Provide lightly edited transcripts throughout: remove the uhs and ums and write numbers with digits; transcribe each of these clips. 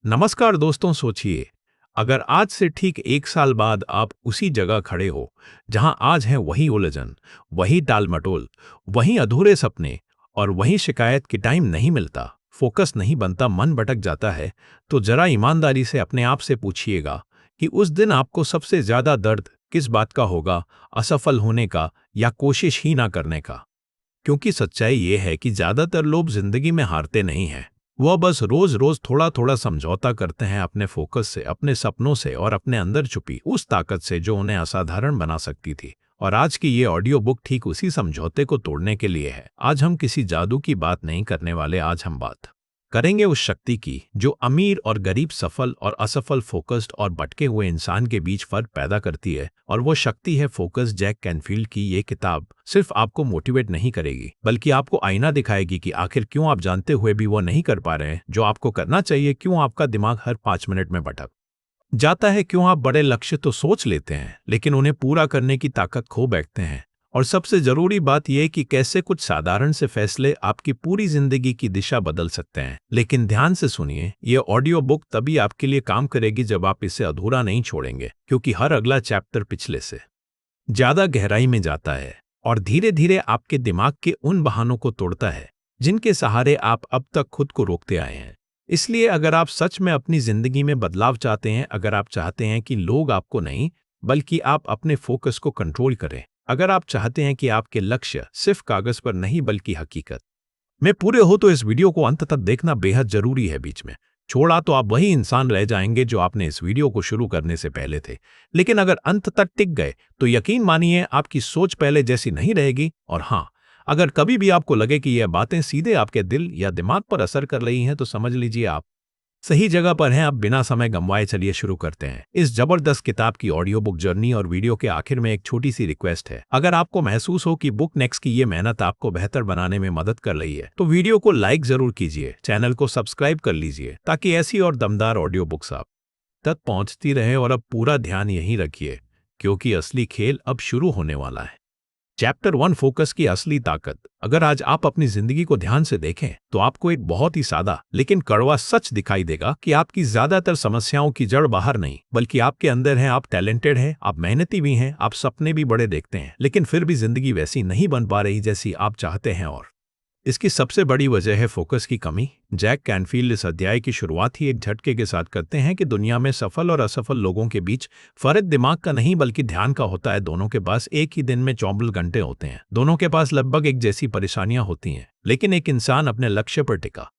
नमस्कार दोस्तों, सोचिए अगर आज से ठीक 1 साल बाद आप उसी जगह खड़े हो जहां आज है वही उलझन, वही टालमटोल, वही अधूरे सपने और वही शिकायत कि टाइम नहीं मिलता, फोकस नहीं बनता, मन भटक जाता है। तो जरा ईमानदारी से अपने आप से पूछिएगा कि उस दिन आपको सबसे ज्यादा दर्द किस बात का होगा, असफल होने का या कोशिश ही ना करने का। क्योंकि सच्चाई ये है कि ज्यादातर लोग जिंदगी में हारते नहीं हैं। वह बस रोज रोज थोड़ा थोड़ा समझौता करते हैं अपने फोकस से, अपने सपनों से और अपने अंदर छुपी उस ताकत से जो उन्हें असाधारण बना सकती थी। और आज की ये ऑडियो बुक ठीक उसी समझौते को तोड़ने के लिए है। आज हम किसी जादू की बात नहीं करने वाले, आज हम बात करेंगे उस शक्ति की जो अमीर और गरीब, सफल और असफल, फोकस्ड और भटके हुए इंसान के बीच फर्क पैदा करती है। और वो शक्ति है फोकस। जैक कैनफील्ड की ये किताब सिर्फ आपको मोटिवेट नहीं करेगी, बल्कि आपको आईना दिखाएगी कि आखिर क्यों आप जानते हुए भी वो नहीं कर पा रहे हैं जो आपको करना चाहिए, क्यों आपका दिमाग हर 5 मिनट में भटक जाता है, क्यों आप बड़े लक्ष्य तो सोच लेते हैं लेकिन उन्हें पूरा करने की ताकत खो बैठते हैं। और सबसे जरूरी बात यह कि कैसे कुछ साधारण से फैसले आपकी पूरी जिंदगी की दिशा बदल सकते हैं। लेकिन ध्यान से सुनिए, यह ऑडियो बुक तभी आपके लिए काम करेगी जब आप इसे अधूरा नहीं छोड़ेंगे, क्योंकि हर अगला चैप्टर पिछले से ज्यादा गहराई में जाता है और धीरे धीरे आपके दिमाग के उन बहानों को तोड़ता है जिनके सहारे आप अब तक खुद को रोकते आए हैं। इसलिए अगर आप सच में अपनी जिंदगी में बदलाव चाहते हैं, अगर आप चाहते हैं कि लोग आपको नहीं बल्कि आप अपने फोकस को कंट्रोल करें, अगर आप चाहते हैं कि आपके लक्ष्य सिर्फ कागज पर नहीं बल्कि हकीकत में पूरे हो, तो इस वीडियो को अंत तक देखना बेहद जरूरी है। बीच में छोड़ा तो आप वही इंसान रह जाएंगे जो आपने इस वीडियो को शुरू करने से पहले थे। लेकिन अगर अंत तक टिक गए तो यकीन मानिए आपकी सोच पहले जैसी नहीं रहेगी। और हाँ, अगर कभी भी आपको लगे कि यह बातें सीधे आपके दिल या दिमाग पर असर कर रही हैं, तो समझ लीजिए आप सही जगह पर हैं। अब बिना समय गंवाए चलिए शुरू करते हैं इस जबरदस्त किताब की ऑडियो बुक जर्नी। और वीडियो के आखिर में एक छोटी सी रिक्वेस्ट है, अगर आपको महसूस हो कि बुक नेक्स्ट की ये मेहनत आपको बेहतर बनाने में मदद कर रही है तो वीडियो को लाइक जरूर कीजिए, चैनल को सब्सक्राइब कर लीजिए ताकि ऐसी और दमदार ऑडियो बुक्स आप तक पहुंचती रहे। और अब पूरा ध्यान यहीं रखिए क्योंकि असली खेल अब शुरू होने वाला है। चैप्टर 1, फोकस की असली ताकत। अगर आज आप अपनी जिंदगी को ध्यान से देखें तो आपको एक बहुत ही सादा लेकिन कड़वा सच दिखाई देगा कि आपकी ज्यादातर समस्याओं की जड़ बाहर नहीं बल्कि आपके अंदर है। आप टैलेंटेड हैं, आप मेहनती भी हैं, आप सपने भी बड़े देखते हैं, लेकिन फिर भी जिंदगी वैसी नहीं बन पा रही जैसी आप चाहते हैं। और इसकी सबसे बड़ी वजह है फोकस की कमी। जैक कैनफील्ड इस अध्याय की शुरुआत ही एक झटके के साथ करते हैं कि दुनिया में सफल और असफल लोगों के बीच फर्क दिमाग का नहीं बल्कि ध्यान का होता है। दोनों के पास एक ही दिन में 24 घंटे होते हैं, दोनों के पास लगभग एक जैसी परेशानियां होती हैं, लेकिन एक इंसान अपने लक्ष्य पर टिका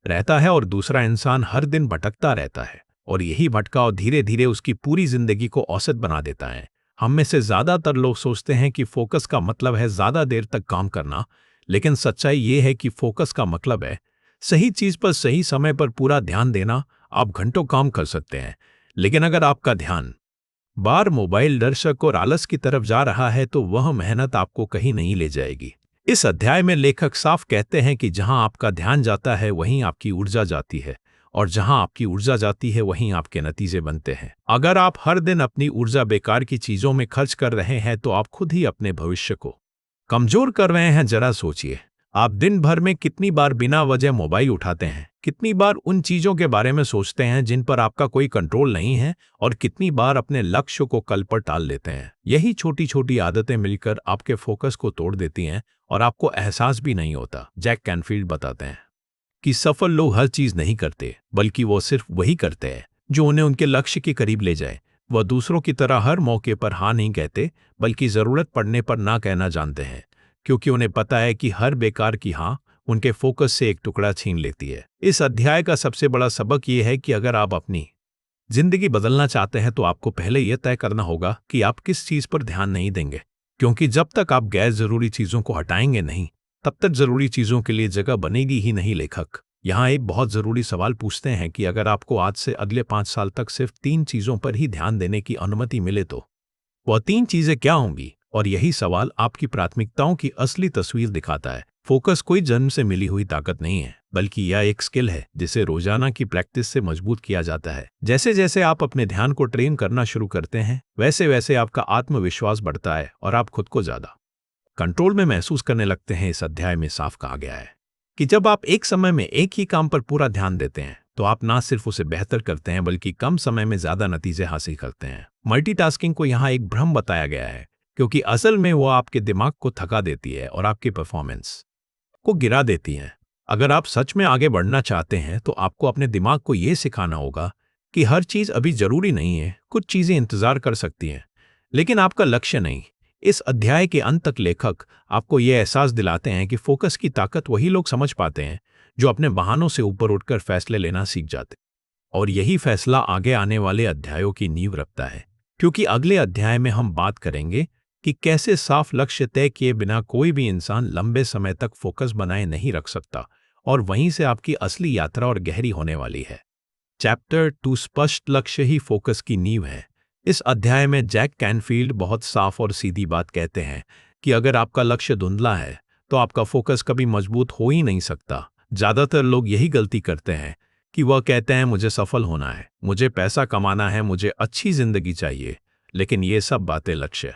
रहता है और दूसरा इंसान हर दिन भटकता रहता है। और यही भटकाव धीरे धीरे उसकी पूरी जिंदगी को औसत बना देता है। हम में से ज्यादातर लोग सोचते हैं कि फोकस का मतलब है ज्यादा देर तक काम करना, लेकिन सच्चाई ये है कि फोकस का मतलब है सही चीज पर सही समय पर पूरा ध्यान देना। आप घंटों काम कर सकते हैं, लेकिन अगर आपका ध्यान बार मोबाइल, दर्शक और आलस की तरफ जा रहा है तो वह मेहनत आपको कहीं नहीं ले जाएगी। इस अध्याय में लेखक साफ कहते हैं कि जहां आपका ध्यान जाता है वहीं आपकी ऊर्जा जाती है, और जहां आपकी ऊर्जा जाती है वहीं आपके नतीजे बनते हैं। अगर आप हर दिन अपनी ऊर्जा बेकार की चीजों में खर्च कर रहे हैं तो आप खुद ही अपने भविष्य को कमजोर कर रहे हैं। जरा सोचिए, आप दिन भर में कितनी बार बिना वजह मोबाइल उठाते हैं, कितनी बार उन चीजों के बारे में सोचते हैं जिन पर आपका कोई कंट्रोल नहीं है, और कितनी बार अपने लक्ष्य को कल पर टाल लेते हैं। यही छोटी छोटी आदतें मिलकर आपके फोकस को तोड़ देती हैं और आपको एहसास भी नहीं होता। जैक कैनफील्ड बताते हैं कि सफल लोग हर चीज नहीं करते बल्कि वो सिर्फ वही करते हैं जो उन्हें उनके लक्ष्य के करीब ले जाए। वह दूसरों की तरह हर मौके पर हाँ नहीं कहते बल्कि जरूरत पड़ने पर ना कहना जानते हैं, क्योंकि उन्हें पता है कि हर बेकार की हाँ उनके फोकस से एक टुकड़ा छीन लेती है। इस अध्याय का सबसे बड़ा सबक यह है कि अगर आप अपनी जिंदगी बदलना चाहते हैं तो आपको पहले यह तय करना होगा कि आप किस चीज पर ध्यान नहीं देंगे, क्योंकि जब तक आप गैर जरूरी चीजों को हटाएंगे नहीं तब तक जरूरी चीजों के लिए जगह बनेगी ही नहीं। लेखक यहाँ एक बहुत जरूरी सवाल पूछते हैं कि अगर आपको आज से अगले 5 साल तक सिर्फ 3 चीजों पर ही ध्यान देने की अनुमति मिले तो वह 3 चीजें क्या होंगी। और यही सवाल आपकी प्राथमिकताओं की असली तस्वीर दिखाता है। फोकस कोई जन्म से मिली हुई ताकत नहीं है, बल्कि यह एक स्किल है जिसे रोजाना की प्रैक्टिस से मजबूत किया जाता है। जैसे जैसे आप अपने ध्यान को ट्रेन करना शुरू करते हैं वैसे वैसे आपका आत्मविश्वास बढ़ता है और आप खुद को ज्यादा कंट्रोल में महसूस करने लगते हैं। इस अध्याय में साफ कहा गया है कि जब आप एक समय में एक ही काम पर पूरा ध्यान देते हैं तो आप ना सिर्फ उसे बेहतर करते हैं बल्कि कम समय में ज़्यादा नतीजे हासिल करते हैं। मल्टीटास्किंग को यहाँ एक भ्रम बताया गया है, क्योंकि असल में वो आपके दिमाग को थका देती है और आपकी परफॉर्मेंस को गिरा देती है। अगर आप सच में आगे बढ़ना चाहते हैं तो आपको अपने दिमाग को ये सिखाना होगा कि हर चीज़ अभी ज़रूरी नहीं है, कुछ चीज़ें इंतज़ार कर सकती हैं, लेकिन आपका लक्ष्य नहीं। इस अध्याय के अंत तक लेखक आपको यह एहसास दिलाते हैं कि फोकस की ताकत वही लोग समझ पाते हैं जो अपने बहानों से ऊपर उठकर फैसले लेना सीख जाते हैं। और यही फैसला आगे आने वाले अध्यायों की नींव रखता है, क्योंकि अगले अध्याय में हम बात करेंगे कि कैसे साफ लक्ष्य तय किए बिना कोई भी इंसान लंबे समय तक फोकस बनाए नहीं रख सकता, और वहीं से आपकी असली यात्रा और गहरी होने वाली है। चैप्टर 2 स्पष्ट लक्ष्य ही फोकस की नींव है। इस अध्याय में जैक कैनफील्ड बहुत साफ और सीधी बात कहते हैं कि अगर आपका लक्ष्य धुंधला है तो आपका फोकस कभी मजबूत हो ही नहीं सकता। ज़्यादातर लोग यही गलती करते हैं कि वह कहते हैं मुझे सफल होना है, मुझे पैसा कमाना है, मुझे अच्छी जिंदगी चाहिए, लेकिन ये सब बातें लक्ष्य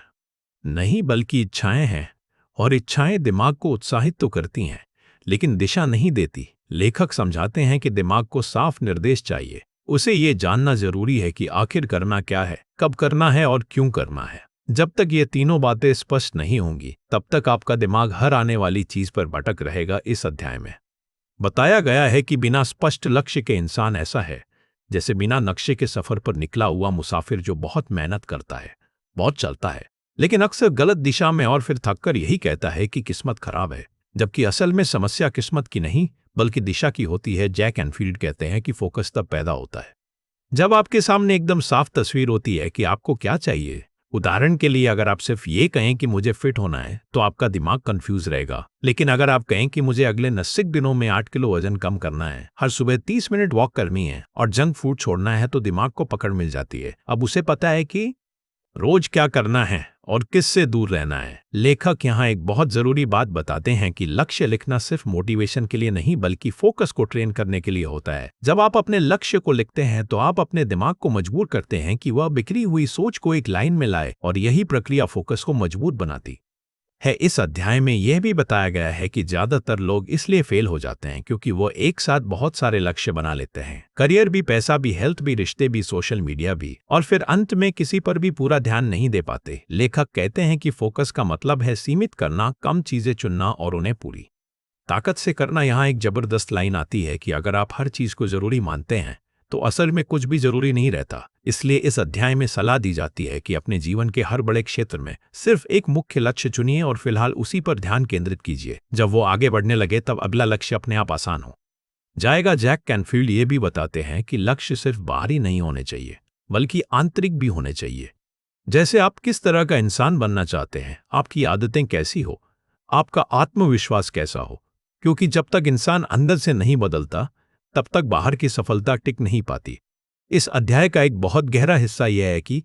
नहीं बल्कि इच्छाएं हैं, और इच्छाएं दिमाग को उत्साहित तो करती हैं लेकिन दिशा नहीं देती। लेखक समझाते हैं कि दिमाग को साफ निर्देश चाहिए, उसे ये जानना जरूरी है कि आखिर करना क्या है, कब करना है और क्यों करना है। जब तक ये तीनों बातें स्पष्ट नहीं होंगी तब तक आपका दिमाग हर आने वाली चीज पर भटक रहेगा। इस अध्याय में बताया गया है कि बिना स्पष्ट लक्ष्य के इंसान ऐसा है जैसे बिना नक्शे के सफर पर निकला हुआ मुसाफिर जो बहुत मेहनत करता है, बहुत चलता है, लेकिन अक्सर गलत दिशा में, और फिर थककर यही कहता है कि किस्मत खराब है, जबकि असल में समस्या किस्मत की नहीं बल्कि दिशा की होती है। जैक कैनफील्ड कहते हैं कि फोकस तब पैदा होता है जब आपके सामने एकदम साफ तस्वीर होती है कि आपको क्या चाहिए। उदाहरण के लिए, अगर आप सिर्फ ये कहें कि मुझे फिट होना है तो आपका दिमाग कंफ्यूज रहेगा, लेकिन अगर आप कहें कि मुझे अगले 90 दिनों में 8 किलो वजन कम करना है, हर सुबह 30 मिनट वॉक करनी है और जंक फूड छोड़ना है, तो दिमाग को पकड़ मिल जाती है। अब उसे पता है कि रोज क्या करना है और किससे दूर रहना है। लेखक यहाँ एक बहुत जरूरी बात बताते हैं कि लक्ष्य लिखना सिर्फ मोटिवेशन के लिए नहीं बल्कि फोकस को ट्रेन करने के लिए होता है। जब आप अपने लक्ष्य को लिखते हैं तो आप अपने दिमाग को मजबूर करते हैं कि वह बिखरी हुई सोच को एक लाइन में लाए, और यही प्रक्रिया फोकस को मजबूत बनाती है। इस अध्याय में यह भी बताया गया है कि ज्यादातर लोग इसलिए फेल हो जाते हैं क्योंकि वो एक साथ बहुत सारे लक्ष्य बना लेते हैं, करियर भी, पैसा भी, हेल्थ भी, रिश्ते भी, सोशल मीडिया भी, और फिर अंत में किसी पर भी पूरा ध्यान नहीं दे पाते। लेखक कहते हैं कि फोकस का मतलब है सीमित करना, कम चीजें चुनना और उन्हें पूरी ताकत से करना। यहाँ एक जबरदस्त लाइन आती है कि अगर आप हर चीज को जरूरी मानते हैं तो असल में कुछ भी जरूरी नहीं रहता। इसलिए इस अध्याय में सलाह दी जाती है कि अपने जीवन के हर बड़े क्षेत्र में सिर्फ एक मुख्य लक्ष्य चुनिए और फिलहाल उसी पर ध्यान केंद्रित कीजिए। जब वो आगे बढ़ने लगे तब अगला लक्ष्य अपने आप आसान हो जाएगा। जैक कैनफील्ड ये भी बताते हैं कि लक्ष्य सिर्फ बाहरी नहीं होने चाहिए बल्कि आंतरिक भी होने चाहिए। जैसे आप किस तरह का इंसान बनना चाहते हैं, आपकी आदतें कैसी हो, आपका आत्मविश्वास कैसा हो, क्योंकि जब तक इंसान अंदर से नहीं बदलता तब तक बाहर की सफलता टिक नहीं पाती। इस अध्याय का एक बहुत गहरा हिस्सा यह है कि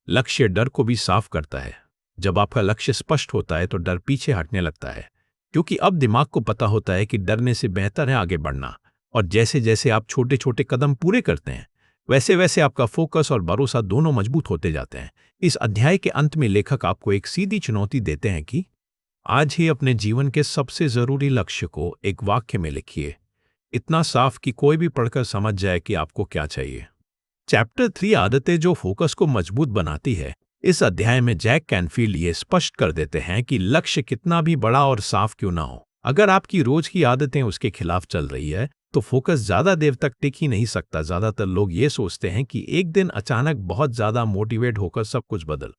लक्ष्य डर को भी साफ करता है। जब आपका लक्ष्य स्पष्ट होता है तो डर पीछे हटने लगता है, क्योंकि अब दिमाग को पता होता है कि डरने से बेहतर है आगे बढ़ना। और जैसे जैसे आप छोटे छोटे कदम पूरे करते हैं वैसे वैसे आपका फोकस और भरोसा दोनों मजबूत होते जाते हैं। इस अध्याय के अंत में लेखक आपको एक सीधी चुनौती देते हैं कि आज ही अपने जीवन के सबसे जरूरी लक्ष्य को एक वाक्य में लिखिए, इतना साफ कि कोई भी पढ़कर समझ जाए कि आपको क्या चाहिए। चैप्टर 3 आदतें जो फोकस को मजबूत बनाती है। इस अध्याय में जैक कैनफील्ड ये स्पष्ट कर देते हैं कि लक्ष्य कितना भी बड़ा और साफ क्यों ना हो, अगर आपकी रोज की आदतें उसके खिलाफ चल रही है तो फोकस ज्यादा देर तक टिक ही नहीं सकता। ज्यादातर लोग ये सोचते हैं कि एक दिन अचानक बहुत ज्यादा मोटिवेट होकर सब कुछ बदल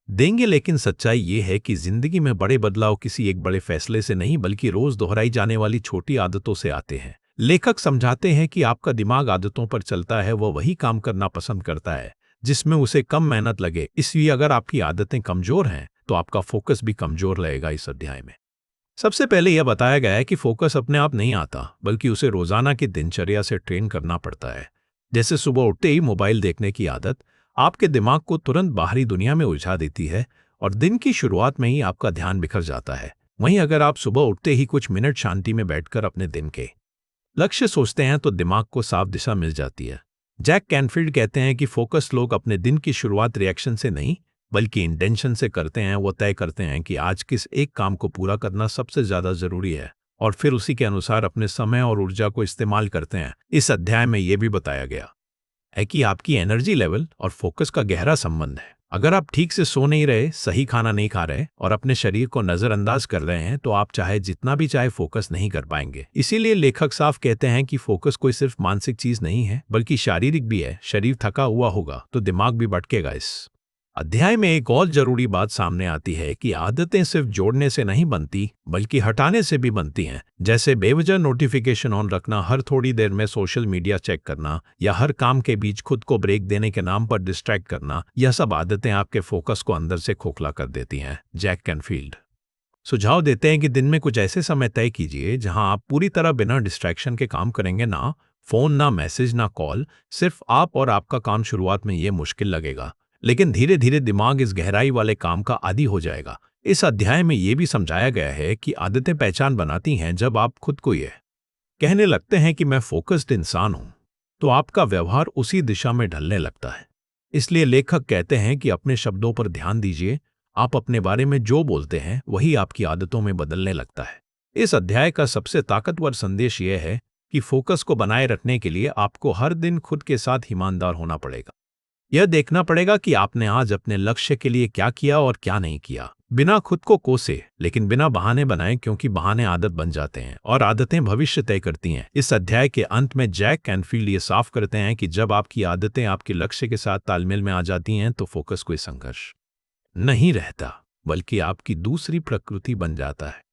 देंगे, लेकिन सच्चाई ये है कि जिंदगी में बड़े बदलाव किसी एक बड़े फैसले से नहीं बल्कि रोज दोहराई जाने वाली छोटी आदतों से आते हैं। लेखक समझाते हैं कि आपका दिमाग आदतों पर चलता है, वह वही काम करना पसंद करता है जिसमें उसे कम मेहनत लगे। इसलिए अगर आपकी आदतें कमजोर हैं तो आपका फोकस भी कमजोर रहेगा। इस अध्याय में सबसे पहले यह बताया गया है कि फोकस अपने आप नहीं आता बल्कि उसे रोजाना की दिनचर्या से ट्रेन करना पड़ता है। जैसे सुबह उठते ही मोबाइल देखने की आदत आपके दिमाग को तुरंत बाहरी दुनिया में उलझा देती है और दिन की शुरुआत में ही आपका ध्यान बिखर जाता है। वहीं अगर आप सुबह उठते ही कुछ मिनट शांति में बैठकर अपने दिन के लक्ष्य सोचते हैं तो दिमाग को साफ दिशा मिल जाती है। जैक कैनफील्ड कहते हैं कि फोकस लोग अपने दिन की शुरुआत रिएक्शन से नहीं बल्कि इंटेंशन से करते हैं। वो तय करते हैं कि आज किस एक काम को पूरा करना सबसे ज्यादा जरूरी है और फिर उसी के अनुसार अपने समय और ऊर्जा को इस्तेमाल करते हैं। इस अध्याय में यह भी बताया गया है कि आपकी एनर्जी लेवल और फोकस का गहरा संबंध है। अगर आप ठीक से सो नहीं रहे, सही खाना नहीं खा रहे और अपने शरीर को नजरअंदाज कर रहे हैं तो आप चाहे जितना भी चाहे फोकस नहीं कर पाएंगे। इसीलिए लेखक साफ कहते हैं कि फोकस कोई सिर्फ मानसिक चीज नहीं है बल्कि शारीरिक भी है। शरीर थका हुआ होगा तो दिमाग भी भटकेगा। इस अध्याय में एक और जरूरी बात सामने आती है कि आदतें सिर्फ जोड़ने से नहीं बनती बल्कि हटाने से भी बनती हैं। जैसे बेवजह नोटिफिकेशन ऑन रखना, हर थोड़ी देर में सोशल मीडिया चेक करना या हर काम के बीच खुद को ब्रेक देने के नाम पर डिस्ट्रैक्ट करना, यह सब आदतें आपके फोकस को अंदर से खोखला कर देती हैं। जैक कैनफील्ड सुझाव देते हैं कि दिन में कुछ ऐसे समय तय कीजिए जहां आप पूरी तरह बिना डिस्ट्रैक्शन के काम करेंगे। ना फोन, ना मैसेज, ना कॉल, सिर्फ आप और आपका काम। शुरुआत में ये मुश्किल लगेगा लेकिन धीरे धीरे दिमाग इस गहराई वाले काम का आदी हो जाएगा। इस अध्याय में यह भी समझाया गया है कि आदतें पहचान बनाती हैं। जब आप खुद को यह कहने लगते हैं कि मैं फोकस्ड इंसान हूं तो आपका व्यवहार उसी दिशा में ढलने लगता है। इसलिए लेखक कहते हैं कि अपने शब्दों पर ध्यान दीजिए। आप अपने बारे में जो बोलते हैं वही आपकी आदतों में बदलने लगता है। इस अध्याय का सबसे ताकतवर संदेश यह है कि फोकस को बनाए रखने के लिए आपको हर दिन खुद के साथ ईमानदार होना पड़ेगा। यह देखना पड़ेगा कि आपने आज अपने लक्ष्य के लिए क्या किया और क्या नहीं किया। बिना खुद को कोसे लेकिन बिना बहाने बनाए, क्योंकि बहाने आदत बन जाते हैं और आदतें भविष्य तय करती हैं। इस अध्याय के अंत में जैक कैनफील्ड ये साफ करते हैं कि जब आपकी आदतें आपके लक्ष्य के साथ तालमेल में आ जाती हैं तो फोकस कोई संघर्ष नहीं रहता बल्कि आपकी दूसरी प्रकृति बन जाता है।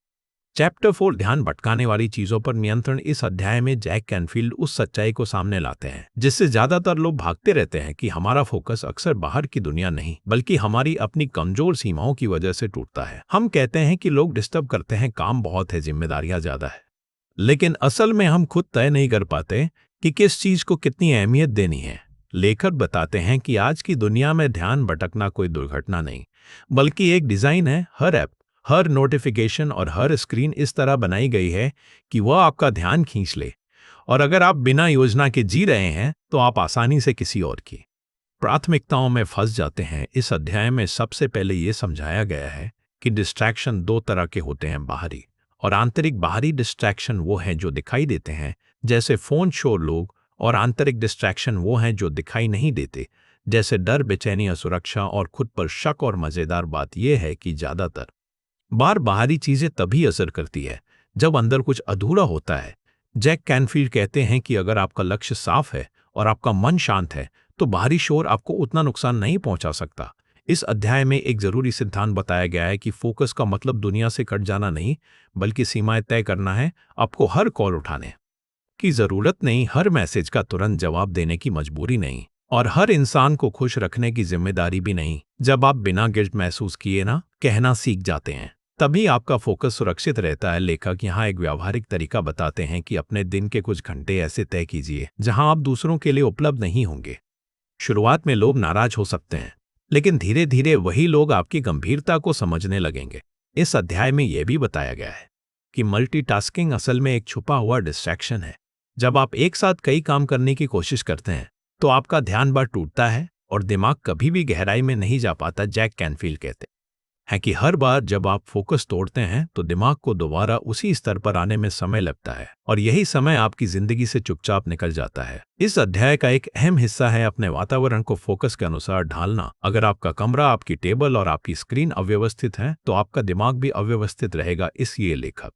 चैप्टर 4 ध्यान भटकाने वाली चीजों पर नियंत्रण। इस अध्याय में जैक कैनफील्ड उस सच्चाई को सामने लाते हैं जिससे ज्यादातर लोग भागते रहते हैं कि हमारा फोकस अक्सर बाहर की दुनिया नहीं बल्कि हमारी अपनी कमजोर सीमाओं की वजह से टूटता है। हम कहते हैं कि लोग डिस्टर्ब करते हैं, काम बहुत है, जिम्मेदारियां ज्यादा है, लेकिन असल में हम खुद तय नहीं कर पाते कि किस चीज को कितनी अहमियत देनी है। लेखक बताते हैं कि आज की दुनिया में ध्यान भटकना कोई दुर्घटना नहीं बल्कि एक डिजाइन है। हर ऐप, हर नोटिफिकेशन और हर स्क्रीन इस तरह बनाई गई है कि वह आपका ध्यान खींच ले, और अगर आप बिना योजना के जी रहे हैं तो आप आसानी से किसी और की प्राथमिकताओं में फंस जाते हैं। इस अध्याय में सबसे पहले यह समझाया गया है कि डिस्ट्रैक्शन दो तरह के होते हैं, बाहरी और आंतरिक। बाहरी डिस्ट्रैक्शन वो हैं जो दिखाई देते हैं, जैसे फोन, शोर, लोग, और आंतरिक डिस्ट्रैक्शन वो हैं जो दिखाई नहीं देते, जैसे डर, बेचैनी, असुरक्षा और खुद पर शक। और मजेदार बात यह है कि ज्यादातर बार बाहरी चीजें तभी असर करती है जब अंदर कुछ अधूरा होता है। जैक कैनफील्ड कहते हैं कि अगर आपका लक्ष्य साफ है और आपका मन शांत है तो बाहरी शोर आपको उतना नुकसान नहीं पहुंचा सकता। इस अध्याय में एक जरूरी सिद्धांत बताया गया है कि फोकस का मतलब दुनिया से कट जाना नहीं बल्कि सीमाएं तय करना है। आपको हर कॉल उठाने की जरूरत नहीं, हर मैसेज का तुरंत जवाब देने की मजबूरी नहीं, और हर इंसान को खुश रखने की जिम्मेदारी भी नहीं। जब आप बिना गिल्ट महसूस किए ना कहना सीख जाते हैं तभी आपका फोकस सुरक्षित रहता है। लेखक यहाँ एक व्यावहारिक तरीका बताते हैं कि अपने दिन के कुछ घंटे ऐसे तय कीजिए जहां आप दूसरों के लिए उपलब्ध नहीं होंगे। शुरुआत में लोग नाराज हो सकते हैं लेकिन धीरे धीरे वही लोग आपकी गंभीरता को समझने लगेंगे। इस अध्याय में यह भी बताया गया है कि मल्टीटास्किंग असल में एक छुपा हुआ डिस्ट्रैक्शन है। जब आप एक साथ कई काम करने की कोशिश करते हैं तो आपका ध्यान बार टूटता है और दिमाग कभी भी गहराई में नहीं जा पाता। जैक कैनफील्ड कहते हैं कि हर बार जब आप फोकस तोड़ते हैं तो दिमाग को दोबारा उसी स्तर पर आने में समय लगता है और यही समय आपकी जिंदगी से चुपचाप निकल जाता है। इस अध्याय का एक अहम हिस्सा है अपने वातावरण को फोकस के अनुसार ढालना। अगर आपका कमरा, आपकी टेबल और आपकी स्क्रीन अव्यवस्थित है तो आपका दिमाग भी अव्यवस्थित रहेगा। इसलिए लेखक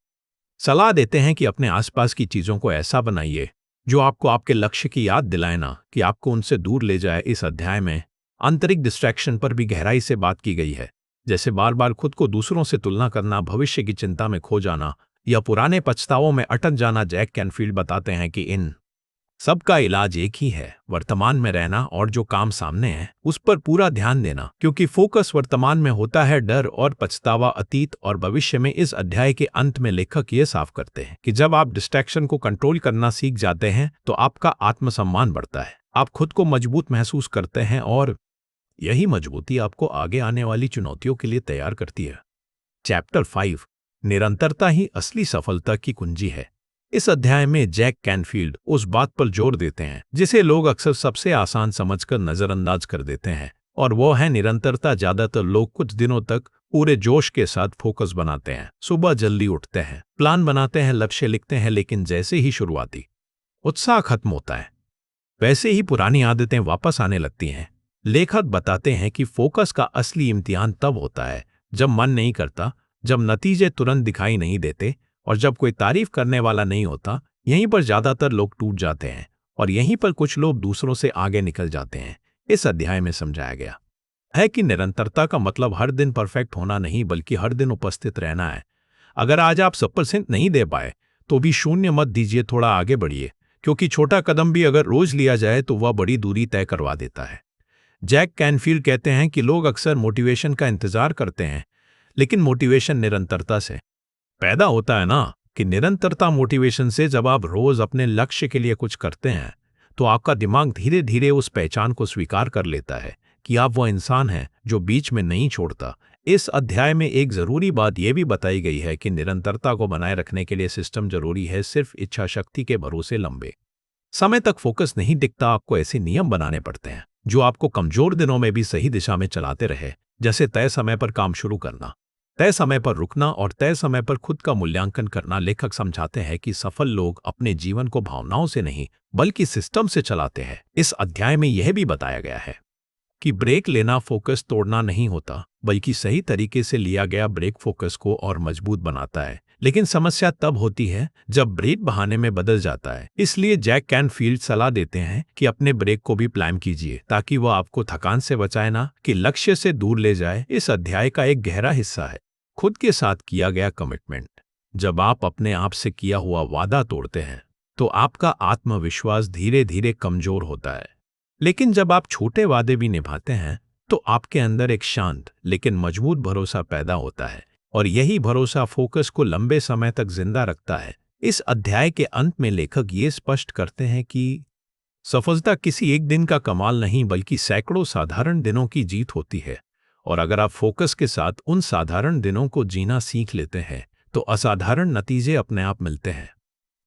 सलाह देते हैं कि अपने आसपास की चीजों को ऐसा बनाइए जो आपको आपके लक्ष्य की याद दिलाए, ना कि आपको उनसे दूर ले जाए। इस अध्याय में आंतरिक डिस्ट्रैक्शन पर भी गहराई से बात की गई है, जैसे बार बार खुद को दूसरों से तुलना करना, भविष्य की चिंता में खो जाना या पुराने पछतावों में अटक जाना। जैक कैनफील्ड बताते हैं कि इन सबका इलाज एक ही है, वर्तमान में रहना और जो काम सामने है उस पर पूरा ध्यान देना, क्योंकि फोकस वर्तमान में होता है, डर और पछतावा अतीत और भविष्य में। इस अध्याय के अंत में लेखक ये साफ करते हैं कि जब आप डिस्ट्रैक्शन को कंट्रोल करना सीख जाते हैं तो आपका आत्मसम्मान बढ़ता है, आप खुद को मजबूत महसूस करते हैं और यही मजबूती आपको आगे आने वाली चुनौतियों के लिए तैयार करती है। चैप्टर 5 निरंतरता ही असली सफलता की कुंजी है। इस अध्याय में जैक कैनफील्ड उस बात पर जोर देते हैं जिसे लोग अक्सर सबसे आसान समझकर नजरअंदाज कर देते हैं, और वो है निरंतरता। ज्यादातर लोग कुछ दिनों तक पूरे जोश के साथ फोकस बनाते हैं, सुबह जल्दी उठते हैं, प्लान बनाते हैं, लक्ष्य लिखते हैं, लेकिन जैसे ही शुरुआती उत्साह खत्म होता है वैसे ही पुरानी आदतें वापस आने लगती हैं। लेखक बताते हैं कि फोकस का असली इम्तिहान तब होता है जब मन नहीं करता, जब नतीजे तुरंत दिखाई नहीं देते और जब कोई तारीफ करने वाला नहीं होता। यहीं पर ज्यादातर लोग टूट जाते हैं और यहीं पर कुछ लोग दूसरों से आगे निकल जाते हैं। इस अध्याय में समझाया गया है कि निरंतरता का मतलब हर दिन परफेक्ट होना नहीं, बल्कि हर दिन उपस्थित रहना है। अगर आज आप 100% नहीं दे पाए तो भी शून्य मत दीजिए, थोड़ा आगे बढ़िए, क्योंकि छोटा कदम भी अगर रोज लिया जाए तो वह बड़ी दूरी तय करवा देता है। जैक कैनफील्ड कहते हैं कि लोग अक्सर मोटिवेशन का इंतजार करते हैं, लेकिन मोटिवेशन निरंतरता से पैदा होता है ना, कि निरंतरता मोटिवेशन से। जब आप रोज अपने लक्ष्य के लिए कुछ करते हैं तो आपका दिमाग धीरे धीरे उस पहचान को स्वीकार कर लेता है कि आप वो इंसान हैं जो बीच में नहीं छोड़ता। इस अध्याय में एक जरूरी बात यह भी बताई गई है कि निरंतरता को बनाए रखने के लिए सिस्टम जरूरी है, सिर्फ इच्छा शक्ति के भरोसे लंबे समय तक फोकस नहीं टिकता। आपको ऐसे नियम बनाने पड़ते हैं जो आपको कमजोर दिनों में भी सही दिशा में चलाते रहे, जैसे तय समय पर काम शुरू करना, तय समय पर रुकना और तय समय पर खुद का मूल्यांकन करना। लेखक समझाते हैं कि सफल लोग अपने जीवन को भावनाओं से नहीं बल्कि सिस्टम से चलाते हैं। इस अध्याय में यह भी बताया गया है कि ब्रेक लेना फोकस तोड़ना नहीं होता, बल्कि सही तरीके से लिया गया ब्रेक फोकस को और मजबूत बनाता है। लेकिन समस्या तब होती है जब ब्रेक बहाने में बदल जाता है। इसलिए जैक कैनफील्ड सलाह देते हैं कि अपने ब्रेक को भी प्लान कीजिए, ताकि वह आपको थकान से बचाए ना कि लक्ष्य से दूर ले जाए। इस अध्याय का एक गहरा हिस्सा है खुद के साथ किया गया कमिटमेंट। जब आप अपने आप से किया हुआ वादा तोड़ते हैं तो आपका आत्मविश्वास धीरे धीरे कमजोर होता है, लेकिन जब आप छोटे वादे भी निभाते हैं तो आपके अंदर एक शांत लेकिन मजबूत भरोसा पैदा होता है, और यही भरोसा फोकस को लंबे समय तक जिंदा रखता है। इस अध्याय के अंत में लेखक ये स्पष्ट करते हैं कि सफलता किसी एक दिन का कमाल नहीं, बल्कि सैकड़ों साधारण दिनों की जीत होती है। और अगर आप फोकस के साथ उन साधारण दिनों को जीना सीख लेते हैं तो असाधारण नतीजे अपने आप मिलते हैं।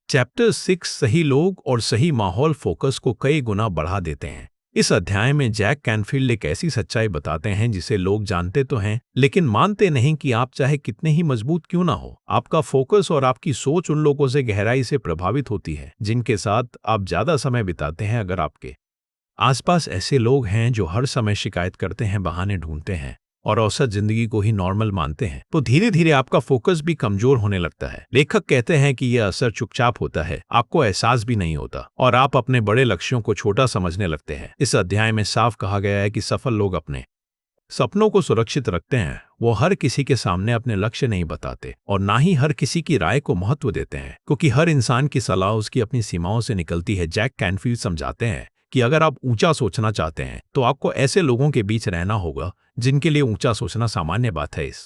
चैप्टर 6 सही लोग और सही माहौल फोकस को कई गुना बढ़ा देते हैं। इस अध्याय में जैक कैनफील्ड एक ऐसी सच्चाई बताते हैं जिसे लोग जानते तो हैं लेकिन मानते नहीं, कि आप चाहे कितने ही मजबूत क्यों ना हो, आपका फोकस और आपकी सोच उन लोगों से गहराई से प्रभावित होती है जिनके साथ आप ज्यादा समय बिताते हैं। अगर आपके आसपास ऐसे लोग हैं जो हर समय शिकायत करते हैं, बहाने ढूंढते हैं और औसत जिंदगी को ही नॉर्मल मानते हैं, तो धीरे धीरे आपका फोकस भी कमजोर होने लगता है। लेखक कहते हैं कि यह असर चुपचाप होता है, आपको एहसास भी नहीं होता और आप अपने बड़े लक्ष्यों को छोटा समझने लगते हैं। इस अध्याय में साफ कहा गया है कि सफल लोग अपने सपनों को सुरक्षित रखते हैं। वो हर किसी के सामने अपने लक्ष्य नहीं बताते और ना ही हर किसी की राय को महत्व देते हैं, क्योंकि हर इंसान की सलाह उसकी अपनी सीमाओं से निकलती है। जैक कैनफील्ड समझाते हैं कि अगर आप ऊंचा सोचना चाहते हैं तो आपको ऐसे लोगों के बीच रहना होगा जिनके लिए ऊंचा सोचना सामान्य बात है। इस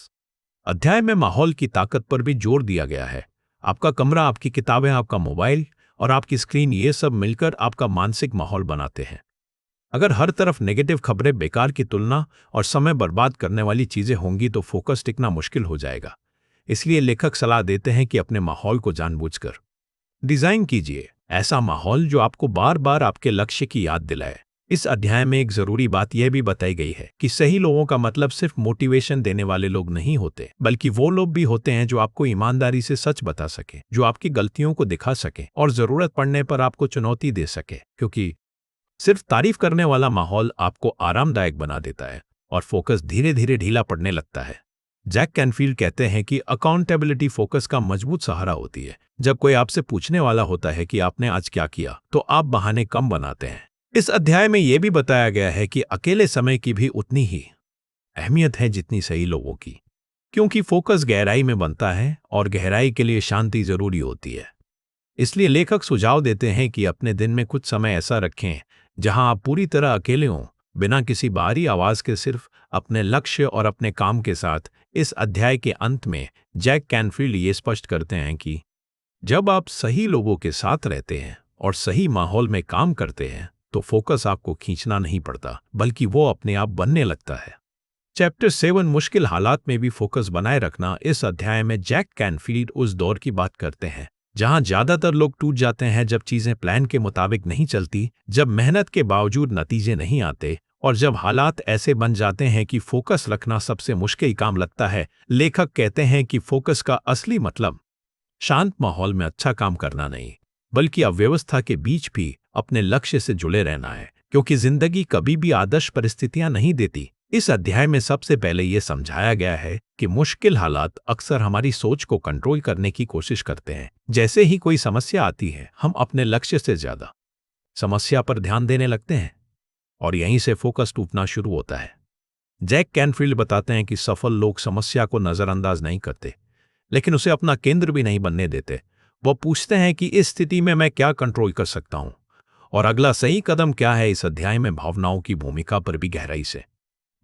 अध्याय में माहौल की ताकत पर भी जोर दिया गया है। आपका कमरा, आपकी किताबें, आपका मोबाइल और आपकी स्क्रीन, ये सब मिलकर आपका मानसिक माहौल बनाते हैं। अगर हर तरफ नेगेटिव खबरें, बेकार की तुलना और समय बर्बाद करने वाली चीजें होंगी तो फोकस टिकना मुश्किल हो जाएगा। इसलिए लेखक सलाह देते हैं कि अपने माहौल को जानबूझकर डिजाइन कीजिए, ऐसा माहौल जो आपको बार बार आपके लक्ष्य की याद दिलाए। इस अध्याय में एक जरूरी बात यह भी बताई गई है कि सही लोगों का मतलब सिर्फ मोटिवेशन देने वाले लोग नहीं होते, बल्कि वो लोग भी होते हैं जो आपको ईमानदारी से सच बता सके, जो आपकी गलतियों को दिखा सके और जरूरत पड़ने पर आपको चुनौती दे सके, क्योंकि सिर्फ तारीफ करने वाला माहौल आपको आरामदायक बना देता है और फोकस धीरे धीरे ढीला पड़ने लगता है। जैक कैनफील्ड कहते हैं कि अकाउंटेबिलिटी फोकस का मजबूत सहारा होती है। जब कोई आपसे पूछने वाला होता है कि आपने आज क्या किया, तो आप बहाने कम बनाते हैं। इस अध्याय में यह भी बताया गया है कि अकेले समय की भी उतनी ही अहमियत है जितनी सही लोगों की, क्योंकि फोकस गहराई में बनता है और गहराई के लिए शांति जरूरी होती है। इसलिए लेखक सुझाव देते हैं कि अपने दिन में कुछ समय ऐसा रखें जहां आप पूरी तरह अकेले हों, बिना किसी बाहरी आवाज के, सिर्फ अपने लक्ष्य और अपने काम के साथ। इस अध्याय के अंत में जैक कैनफील्ड ये स्पष्ट करते हैं कि जब आप सही लोगों के साथ रहते हैं और सही माहौल में काम करते हैं तो फोकस आपको खींचना नहीं पड़ता, बल्कि वो अपने आप बनने लगता है। चैप्टर 7 मुश्किल हालात में भी फोकस बनाए रखना। इस अध्याय में जैक कैनफील्ड उस दौर की बात करते हैं जहां ज्यादातर लोग टूट जाते हैं, जब चीजें प्लान के मुताबिक नहीं चलती, जब मेहनत के बावजूद नतीजे नहीं आते और जब हालात ऐसे बन जाते हैं कि फोकस रखना सबसे मुश्किल काम लगता है, लेखक कहते हैं कि फोकस का असली मतलब शांत माहौल में अच्छा काम करना नहीं, बल्कि अव्यवस्था के बीच भी अपने लक्ष्य से जुड़े रहना है, क्योंकि जिंदगी कभी भी आदर्श परिस्थितियां नहीं देती। इस अध्याय में सबसे पहले यह समझाया गया है कि मुश्किल हालात अक्सर हमारी सोच को कंट्रोल करने की कोशिश करते हैं। जैसे ही कोई समस्या आती है, हम अपने लक्ष्य से ज्यादा समस्या पर ध्यान देने लगते हैं और यहीं से फोकस टूटना शुरू होता है। जैक कैनफील्ड बताते हैं कि सफल लोग समस्या को नजरअंदाज नहीं करते, लेकिन उसे अपना केंद्र भी नहीं बनने देते। वो पूछते हैं कि इस स्थिति में मैं क्या कंट्रोल कर सकता हूं और अगला सही कदम क्या है। इस अध्याय में भावनाओं की भूमिका पर भी गहराई से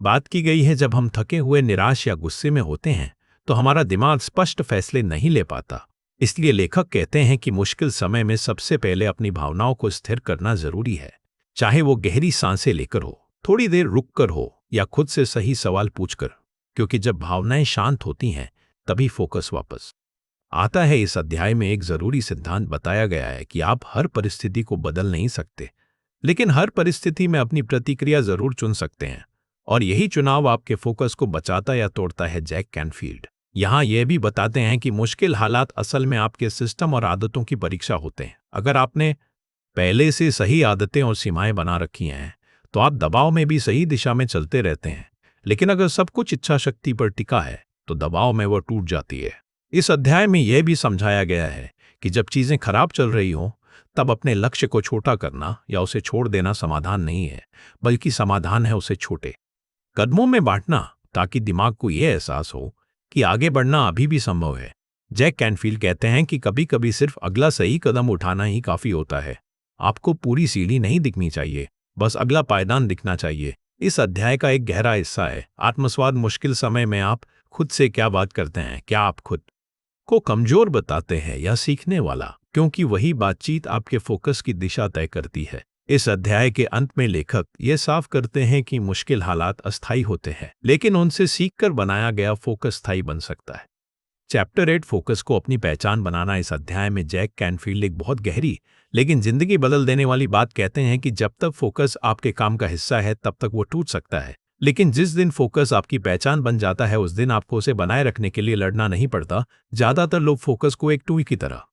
बात की गई है। जब हम थके हुए, निराश या गुस्से में होते हैं तो हमारा दिमाग स्पष्ट फैसले नहीं ले पाता। इसलिए लेखक कहते हैं कि मुश्किल समय में सबसे पहले अपनी भावनाओं को स्थिर करना जरूरी है, चाहे वो गहरी सांसें लेकर हो, थोड़ी देर रुककर हो या खुद से सही सवाल पूछकर, क्योंकि जब भावनाएं शांत होती हैं तभी फोकस वापस आता है। इस अध्याय में एक जरूरी सिद्धांत बताया गया है कि आप हर परिस्थिति को बदल नहीं सकते, लेकिन हर परिस्थिति में अपनी प्रतिक्रिया जरूर चुन सकते हैं, और यही चुनाव आपके फोकस को बचाता या तोड़ता है। जैक कैनफील्ड यहाँ यह भी बताते हैं कि मुश्किल हालात असल में आपके सिस्टम और आदतों की परीक्षा होते हैं। अगर आपने पहले से सही आदतें और सीमाएं बना रखी हैं तो आप दबाव में भी सही दिशा में चलते रहते हैं, लेकिन अगर सब कुछ इच्छा शक्ति पर टिका है तो दबाव में वो टूट जाती है। इस अध्याय में यह भी समझाया गया है कि जब चीजें खराब चल रही हों तब अपने लक्ष्य को छोटा करना या उसे छोड़ देना समाधान नहीं है, बल्कि समाधान है उसे छोटे कदमों में बांटना, ताकि दिमाग को यह एहसास हो कि आगे बढ़ना अभी भी संभव है। जैक कैनफील्ड कहते हैं कि कभी कभी सिर्फ अगला सही कदम उठाना ही काफी होता है। आपको पूरी सीढ़ी नहीं दिखनी चाहिए, बस अगला पायदान दिखना चाहिए। इस अध्याय का एक गहरा हिस्सा है आत्मसंवाद। मुश्किल समय में आप खुद से क्या बात करते हैं? क्या आप खुद को कमजोर बताते हैं या सीखने वाला? क्योंकि वही बातचीत आपके फोकस की दिशा तय करती है। इस अध्याय के अंत में लेखक ये साफ करते हैं कि मुश्किल हालात अस्थायी होते हैं, लेकिन उनसे सीखकर बनाया गया फोकस स्थायी बन सकता है। चैप्टर 8 फोकस को अपनी पहचान बनाना। इस अध्याय में जैक कैनफील्ड एक बहुत गहरी लेकिन जिंदगी बदल देने वाली बात कहते हैं कि जब तक फोकस आपके काम का हिस्सा है तब तक वो टूट सकता है, लेकिन जिस दिन फोकस आपकी पहचान बन जाता है उस दिन आपको उसे बनाए रखने के लिए लड़ना नहीं पड़ता। ज्यादातर लोग फोकस को एक टूल की तरह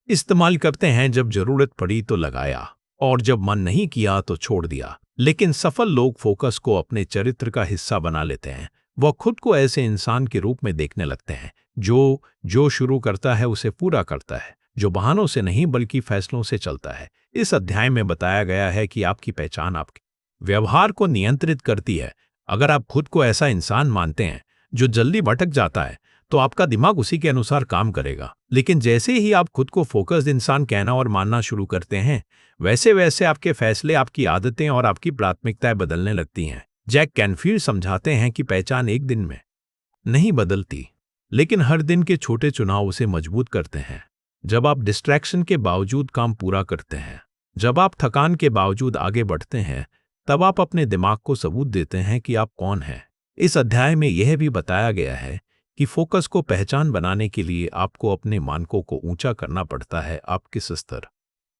इस्तेमाल करते हैं, जब जरूरत पड़ी तो लगाया और जब मन नहीं किया तो छोड़ दिया। लेकिन सफल लोग फोकस को अपने चरित्र का हिस्सा बना लेते हैं। वह खुद को ऐसे इंसान के रूप में देखने लगते हैं जो शुरू करता है उसे पूरा करता है, जो बहानों से नहीं बल्कि फैसलों से चलता है। इस अध्याय में बताया गया है कि आपकी पहचान आपके व्यवहार को नियंत्रित करती है। अगर आप खुद को ऐसा इंसान मानते हैं जो जल्दी भटक जाता है तो आपका दिमाग उसी के अनुसार काम करेगा। लेकिन जैसे ही आप खुद को फोकस्ड इंसान कहना और मानना शुरू करते हैं, वैसे वैसे आपके फैसले, आपकी आदतें और आपकी प्राथमिकताएं बदलने लगती हैं। जैक कैनफील्ड समझाते हैं कि पहचान एक दिन में नहीं बदलती, लेकिन हर दिन के छोटे चुनाव उसे मजबूत करते हैं। जब आप डिस्ट्रैक्शन के बावजूद काम पूरा करते हैं, जब आप थकान के बावजूद आगे बढ़ते हैं, तब आप अपने दिमाग को सबूत देते हैं कि आप कौन हैं। इस अध्याय में यह भी बताया गया है कि फोकस को पहचान बनाने के लिए आपको अपने मानकों को ऊंचा करना पड़ता है। आप किस स्तर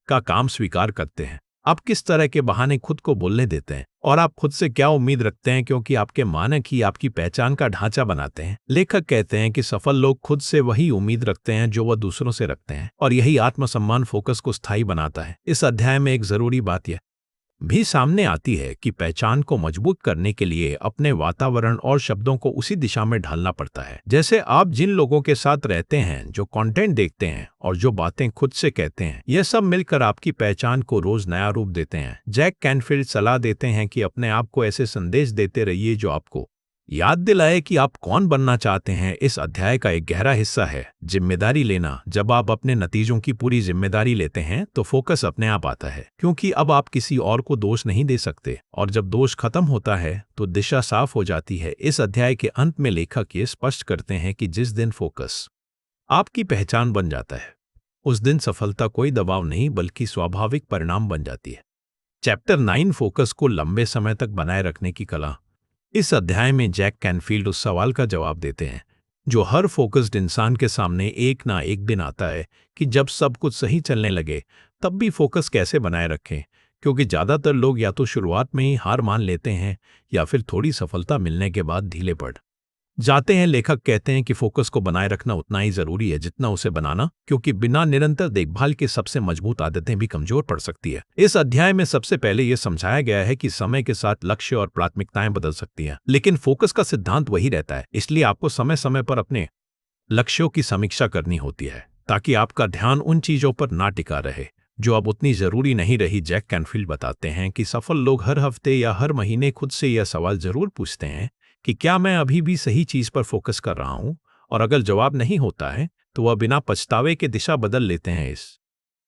का काम स्वीकार करते हैं, आप किस तरह के बहाने खुद को बोलने देते हैं और आप खुद से क्या उम्मीद रखते हैं, क्योंकि आपके मानक ही आपकी पहचान का ढांचा बनाते हैं। लेखक कहते हैं कि सफल लोग खुद से वही उम्मीद रखते हैं जो वह दूसरों से रखते हैं, और यही आत्मसम्मान फोकस को स्थायी बनाता है। इस अध्याय में एक जरूरी बात यह भी सामने आती है कि पहचान को मजबूत करने के लिए अपने वातावरण और शब्दों को उसी दिशा में ढालना पड़ता है। जैसे आप जिन लोगों के साथ रहते हैं, जो कंटेंट देखते हैं और जो बातें खुद से कहते हैं, यह सब मिलकर आपकी पहचान को रोज नया रूप देते हैं। जैक कैनफील्ड सलाह देते हैं कि अपने आप को ऐसे संदेश देते रहिए जो आपको याद दिलाए कि आप कौन बनना चाहते हैं। इस अध्याय का एक गहरा हिस्सा है जिम्मेदारी लेना। जब आप अपने नतीजों की पूरी जिम्मेदारी लेते हैं तो फोकस अपने आप आता है, क्योंकि अब आप किसी और को दोष नहीं दे सकते, और जब दोष खत्म होता है तो दिशा साफ हो जाती है। इस अध्याय के अंत में लेखक ये स्पष्ट करते हैं कि जिस दिन फोकस आपकी पहचान बन जाता है उस दिन सफलता कोई दबाव नहीं बल्कि स्वाभाविक परिणाम बन जाती है। चैप्टर 9 फोकस को लंबे समय तक बनाए रखने की कला। इस अध्याय में जैक कैनफील्ड उस सवाल का जवाब देते हैं जो हर फोकस्ड इंसान के सामने एक ना एक दिन आता है कि जब सब कुछ सही चलने लगे तब भी फोकस कैसे बनाए रखें, क्योंकि ज़्यादातर लोग या तो शुरुआत में ही हार मान लेते हैं या फिर थोड़ी सफलता मिलने के बाद ढीले पड़ जाते हैं। लेखक कहते हैं कि फोकस को बनाए रखना उतना ही जरूरी है जितना उसे बनाना, क्योंकि बिना निरंतर देखभाल के सबसे मजबूत आदतें भी कमजोर पड़ सकती है। इस अध्याय में सबसे पहले यह समझाया गया है कि समय के साथ लक्ष्य और प्राथमिकताएं बदल सकती हैं, लेकिन फोकस का सिद्धांत वही रहता है। इसलिए आपको समय समय पर अपने लक्ष्यों की समीक्षा करनी होती है ताकि आपका ध्यान उन चीजों पर ना टिका रहे जो अब उतनी जरूरी नहीं रही। जैक कैनफील्ड बताते हैं कि सफल लोग हर हफ्ते या हर महीने खुद से यह सवाल जरूर पूछते हैं कि क्या मैं अभी भी सही चीज पर फोकस कर रहा हूं, और अगर जवाब नहीं होता है तो वह बिना पछतावे के दिशा बदल लेते हैं। इस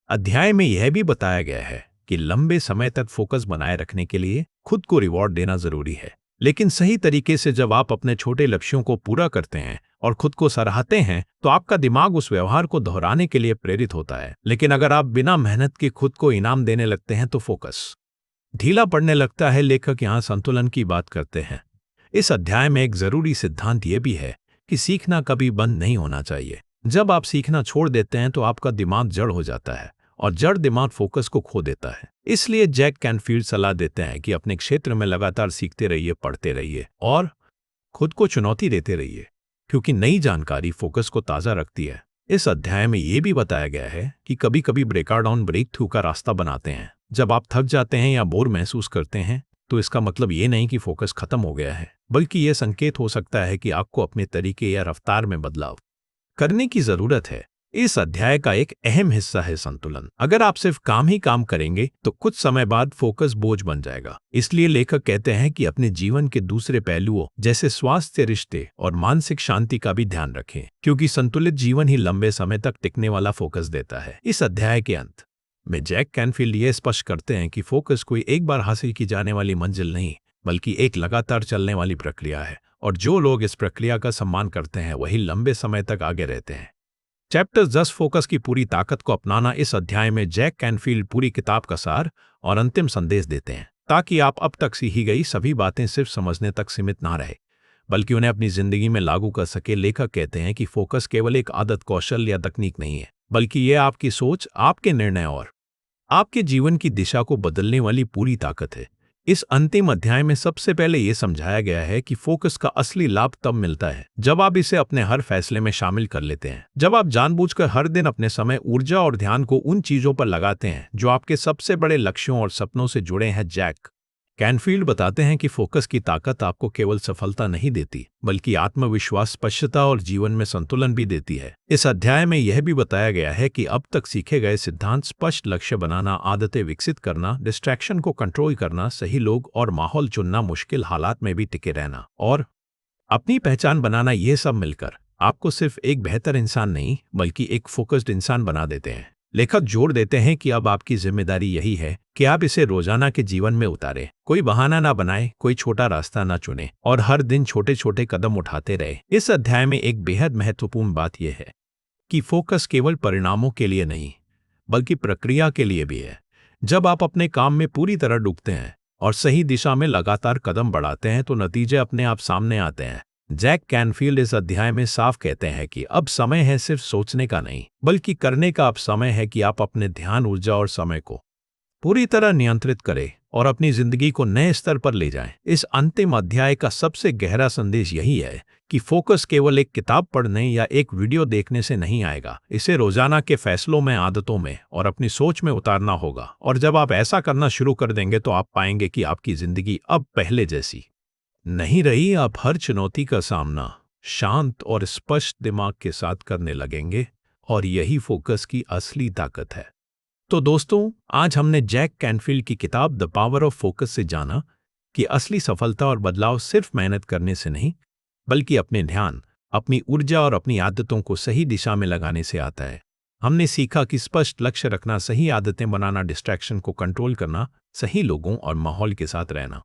अध्याय में यह भी बताया गया है कि लंबे समय तक फोकस बनाए रखने के लिए खुद को रिवॉर्ड देना जरूरी है, लेकिन सही तरीके से। जब आप अपने छोटे लक्ष्यों को पूरा करते हैं और खुद को सराहते हैं तो आपका दिमाग उस व्यवहार को दोहराने के लिए प्रेरित होता है। लेकिन अगर आप बिना मेहनत के खुद को इनाम देने लगते हैं तो फोकस ढीला पड़ने लगता है। लेखक यहाँ संतुलन की बात करते हैं। इस अध्याय में एक जरूरी सिद्धांत यह भी है कि सीखना कभी बंद नहीं होना चाहिए। जब आप सीखना छोड़ देते हैं तो आपका दिमाग जड़ हो जाता है और जड़ दिमाग फोकस को खो देता है। इसलिए जैक कैनफील्ड सलाह देते हैं कि अपने क्षेत्र में लगातार सीखते रहिए, पढ़ते रहिए और खुद को चुनौती देते रहिए, क्योंकि नई जानकारी फोकस को ताज़ा रखती है। इस अध्याय में यह भी बताया गया है कि कभी कभी ब्रेकडाउन ब्रेक थ्रू का रास्ता बनाते हैं। जब आप थक जाते हैं या बोर महसूस करते हैं तो इसका मतलब ये नहीं कि फोकस खत्म हो गया है, बल्कि यह संकेत हो सकता है कि आपको अपने तरीके या रफ्तार में बदलाव करने की जरूरत है। इस अध्याय का एक अहम हिस्सा है संतुलन। अगर आप सिर्फ काम ही काम करेंगे तो कुछ समय बाद फोकस बोझ बन जाएगा। इसलिए लेखक कहते हैं कि अपने जीवन के दूसरे पहलुओं जैसे स्वास्थ्य, रिश्ते और मानसिक शांति का भी ध्यान रखें, क्योंकि संतुलित जीवन ही लंबे समय तक टिकने वाला फोकस देता है। इस अध्याय के अंत में जैक कैनफील्ड ये स्पष्ट करते हैं कि फोकस कोई एक बार हासिल की जाने वाली मंजिल नहीं, बल्कि एक लगातार चलने वाली प्रक्रिया है, और जो लोग इस प्रक्रिया का सम्मान करते हैं वही लंबे समय तक आगे रहते हैं। चैप्टर 10 फोकस की पूरी ताकत को अपनाना। इस अध्याय में जैक कैनफील्ड पूरी किताब का सार और अंतिम संदेश देते हैं, ताकि आप अब तक सीखी गई सभी बातें सिर्फ समझने तक सीमित ना रहे, बल्कि उन्हें अपनी जिंदगी में लागू कर सके। लेखक कहते हैं कि फोकस केवल एक आदत, कौशल या तकनीक नहीं है, बल्कि यह आपकी सोच, आपके निर्णय और आपके जीवन की दिशा को बदलने वाली पूरी ताकत है। इस अंतिम अध्याय में सबसे पहले यह समझाया गया है कि फोकस का असली लाभ तब मिलता है जब आप इसे अपने हर फैसले में शामिल कर लेते हैं। जब आप जानबूझकर हर दिन अपने समय, ऊर्जा और ध्यान को उन चीजों पर लगाते हैं जो आपके सबसे बड़े लक्ष्यों और सपनों से जुड़े हैं। जैक कैनफील्ड बताते हैं कि फोकस की ताकत आपको केवल सफलता नहीं देती, बल्कि आत्मविश्वास, स्पष्टता और जीवन में संतुलन भी देती है। इस अध्याय में यह भी बताया गया है कि अब तक सीखे गए सिद्धांत, स्पष्ट लक्ष्य बनाना, आदतें विकसित करना, डिस्ट्रैक्शन को कंट्रोल करना, सही लोग और माहौल चुनना, मुश्किल हालात में भी टिके रहना और अपनी पहचान बनाना, ये सब मिलकर आपको सिर्फ एक बेहतर इंसान नहीं बल्कि एक फोकस्ड इंसान बना देते हैं। लेखक जोर देते हैं कि अब आपकी जिम्मेदारी यही है कि आप इसे रोजाना के जीवन में उतारें। कोई बहाना ना बनाए, कोई छोटा रास्ता ना चुने और हर दिन छोटे छोटे कदम उठाते रहे। इस अध्याय में एक बेहद महत्वपूर्ण बात यह है कि फोकस केवल परिणामों के लिए नहीं, बल्कि प्रक्रिया के लिए भी है। जब आप अपने काम में पूरी तरह डूबते हैं और सही दिशा में लगातार कदम बढ़ाते हैं तो नतीजे अपने आप सामने आते हैं। जैक कैनफील्ड इस अध्याय में साफ कहते हैं कि अब समय है सिर्फ सोचने का नहीं, बल्कि करने का। अब समय है कि आप अपने ध्यान, ऊर्जा और समय को पूरी तरह नियंत्रित करें और अपनी जिंदगी को नए स्तर पर ले जाएं। इस अंतिम अध्याय का सबसे गहरा संदेश यही है कि फोकस केवल एक किताब पढ़ने या एक वीडियो देखने से नहीं आएगा। इसे रोजाना के फैसलों में, आदतों में और अपनी सोच में उतारना होगा। और जब आप ऐसा करना शुरू कर देंगे तो आप पाएंगे कि आपकी जिंदगी अब पहले जैसी नहीं रही। आप हर चुनौती का सामना शांत और स्पष्ट दिमाग के साथ करने लगेंगे, और यही फोकस की असली ताकत है। तो दोस्तों, आज हमने जैक कैनफील्ड की किताब द पावर ऑफ फोकस से जाना कि असली सफलता और बदलाव सिर्फ मेहनत करने से नहीं, बल्कि अपने ध्यान, अपनी ऊर्जा और अपनी आदतों को सही दिशा में लगाने से आता है। हमने सीखा कि स्पष्ट लक्ष्य रखना, सही आदतें बनाना, डिस्ट्रैक्शन को कंट्रोल करना, सही लोगों और माहौल के साथ रहना,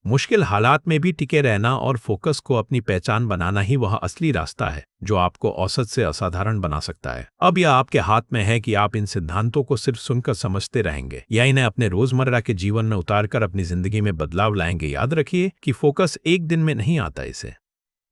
मुश्किल हालात में भी टिके रहना और फोकस को अपनी पहचान बनाना ही वह असली रास्ता है जो आपको औसत से असाधारण बना सकता है। अब यह आपके हाथ में है कि आप इन सिद्धांतों को सिर्फ सुनकर समझते रहेंगे या इन्हें अपने रोजमर्रा के जीवन में उतारकर अपनी जिंदगी में बदलाव लाएंगे। याद रखिए कि फोकस एक दिन में नहीं आता, इसे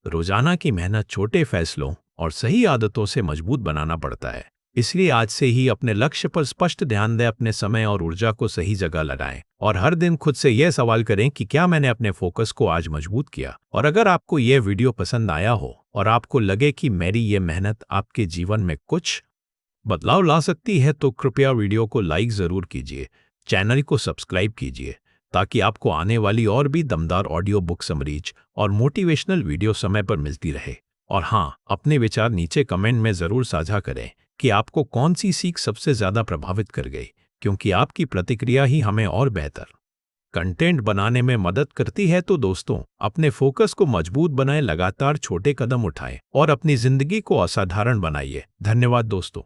रोजाना की मेहनत, छोटे फैसलों और सही आदतों से मजबूत बनाना पड़ता है। इसलिए आज से ही अपने लक्ष्य पर स्पष्ट ध्यान दें, अपने समय और ऊर्जा को सही जगह लगाएं और हर दिन खुद से यह सवाल करें कि क्या मैंने अपने फोकस को आज मजबूत किया। और अगर आपको यह वीडियो पसंद आया हो और आपको लगे कि मेरी ये मेहनत आपके जीवन में कुछ बदलाव ला सकती है तो कृपया वीडियो को लाइक ज़रूर कीजिए, चैनल को सब्सक्राइब कीजिए ताकि आपको आने वाली और भी दमदार ऑडियो बुक समरीज और मोटिवेशनल वीडियो समय पर मिलती रहे। और हाँ, अपने विचार नीचे कमेंट में ज़रूर साझा करें कि आपको कौन सी सीख सबसे ज़्यादा प्रभावित कर गई, क्योंकि आपकी प्रतिक्रिया ही हमें और बेहतर कंटेंट बनाने में मदद करती है। तो दोस्तों, अपने फोकस को मजबूत बनाएं, लगातार छोटे कदम उठाएं और अपनी ज़िंदगी को असाधारण बनाइए। धन्यवाद दोस्तों।